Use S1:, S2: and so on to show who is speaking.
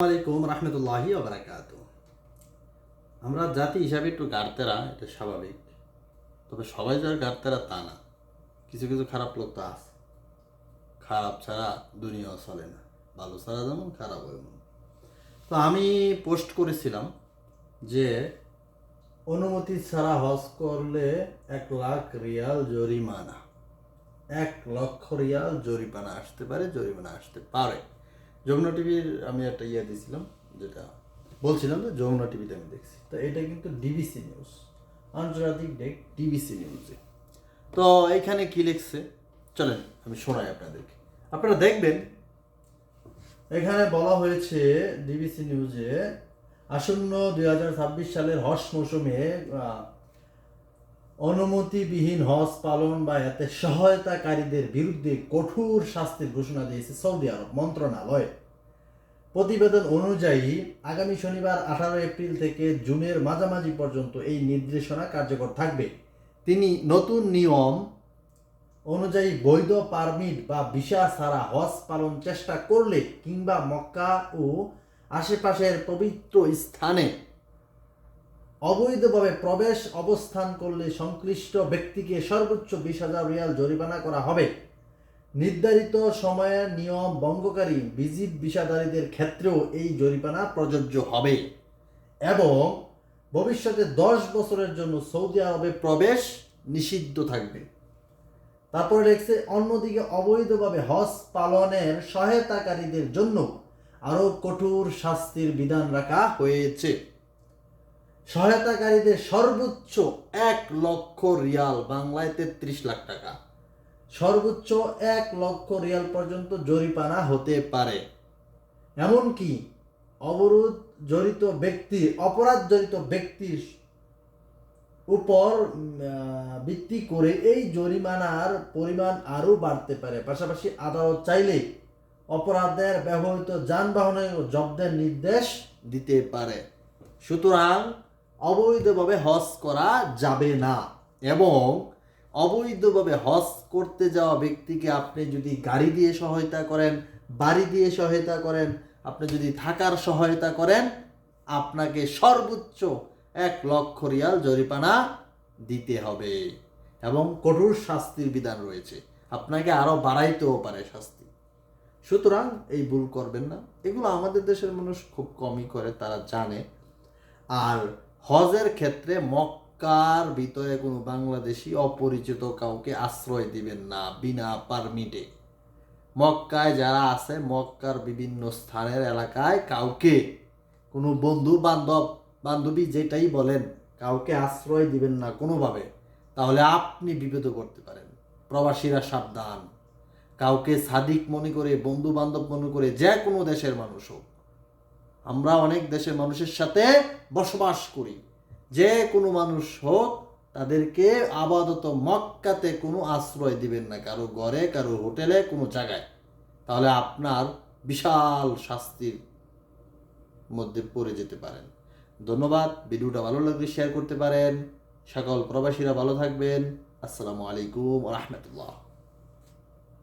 S1: আলাইকুম রহমতুল্লাহি ওবারাকাতু। আমরা জাতি হিসাবে একটু গাড়তেরা, এটা স্বাভাবিক। তবে সবাই যার গাড়তেরা তা না, কিছু কিছু খারাপ লোক তো আছে। খারাপ ছাড়া দুনিয়াও চলে না, ভালো ছাড়া যেমন খারাপ এমন। তো আমি পোস্ট করেছিলাম যে অনুমতি ছাড়া হজ করলে 1,00,000 রিয়াল জরিমানা, 1,00,000 রিয়াল জরিমানা আসতে পারে, জরিমানা আসতে পারে। যমুনা টিভির আমি একটা দিয়েছিলাম, যেটা বলছিলাম যে যমুনা টিভিতে আমি দেখছি। তো এটা কিন্তু ডিবিসি নিউজ, আন্তর্জাতিক ডেক ডিবিসি নিউজে। তো এইখানে কি লিখছে চলেন আমি শোনাই আপনাদেরকে, আপনারা দেখবেন। এখানে বলা হয়েছে ডিবিসি নিউজে, আসন্ন 2026 সালের হজ মৌসুমে অনুমতিবিহীন হজ পালন বা এতে সহায়তাকারীদের বিরুদ্ধে কঠোর শাস্তির ঘোষণা দিয়েছে সৌদি আরব মন্ত্রণালয়। প্রতিবেদন অনুযায়ী আগামী শনিবার 18 এপ্রিল থেকে জুনের মাঝামাঝি পর্যন্ত এই নির্দেশনা কার্যকর থাকবে। তিনি নতুন নিয়ম অনুযায়ী বৈধ পারমিট বা ভিসা ছাড়া হজ পালন চেষ্টা করলে কিংবা মক্কা ও আশেপাশের পবিত্র স্থানে অবৈধভাবে প্রবেশ অবস্থান করলে সংশ্লিষ্ট ব্যক্তিকে সর্বোচ্চ 20,000 রিয়াল জরিমানা করা হবে। নির্ধারিত সময়ের নিয়ম ভঙ্গকারী ভিজিট ভিসাধারীদের ক্ষেত্রেও এই জরিমানা প্রযোজ্য হবে এবং ভবিষ্যতে 10 বছরের জন্য সৌদি আরবে প্রবেশ নিষিদ্ধ থাকবে। তারপরে দেখছে, অন্যদিকে অবৈধভাবে হজ পালনের সহায়তাকারীদের জন্য আরও কঠোর শাস্তির বিধান রাখা হয়েছে। সহায়তাকারীদের সর্বোচ্চ 1,00,000 রিয়াল, বাংলায় 33 লাখ টাকা, সর্বোচ্চ 1,00,000 রিয়াল পর্যন্ত জরিমানা হতে পারে। এমনকি অপরাধ জড়িত ব্যক্তির উপর ভিত্তি করে এই জরিমানার পরিমাণ আরও বাড়তে পারে। পাশাপাশি আদালত চাইলে অপরাধের ব্যবহৃত যানবাহনের জব্দের নির্দেশ দিতে পারে। সুতরাং অবৈধভাবে হজ করা যাবে না এবং অবৈধভাবে হজ করতে যাওয়া ব্যক্তিকে আপনি যদি গাড়ি দিয়ে সহায়তা করেন, বাড়ি দিয়ে সহায়তা করেন, আপনি যদি থাকার সহায়তা করেন, আপনাকে সর্বোচ্চ 1,00,000 রিয়াল জরিমানা দিতে হবে এবং কঠোর শাস্তির বিধান রয়েছে। আপনাকে আরও বাড়াইতেও পারে শাস্তি। সুতরাং এই ভুল করবেন না। এগুলো আমাদের দেশের মানুষ খুব কমই করে, তারা জানে। আর হজের ক্ষেত্রে মক্কার ভিতরে কোনো বাংলাদেশি অপরিচিত কাউকে আশ্রয় দিবেন না বিনা পারমিটে। মক্কায় যারা আছে, মক্কার বিভিন্ন স্থানের এলাকায় কাউকে, কোনো বন্ধু বান্ধবী যেটাই বলেন, কাউকে আশ্রয় দিবেন না কোনোভাবে, তাহলে আপনি বিপদে করতে পারেন। প্রবাসীরা সাবধান। কাউকে সাদিক মনে করে, বন্ধু বান্ধব মনে করে, যে কোনো দেশের মানুষ হোক, আমরা অনেক দেশের মানুষের সাথে বসবাস করি, যে কোনো মানুষ হোক, তাদেরকে আপাতত মক্কাতে কোনো আশ্রয় দিবেন না, কারো ঘরে, কারো হোটেলে, কোনো জায়গায়। তাহলে আপনার বিশাল শাস্তির মধ্যে পড়ে যেতে পারেন। ধন্যবাদ। ভিডিওটা ভালো লাগলে শেয়ার করতে পারেন। সকল প্রবাসীরা ভালো থাকবেন। আসসালামু আলাইকুম ওয়া রাহমাতুল্লাহ।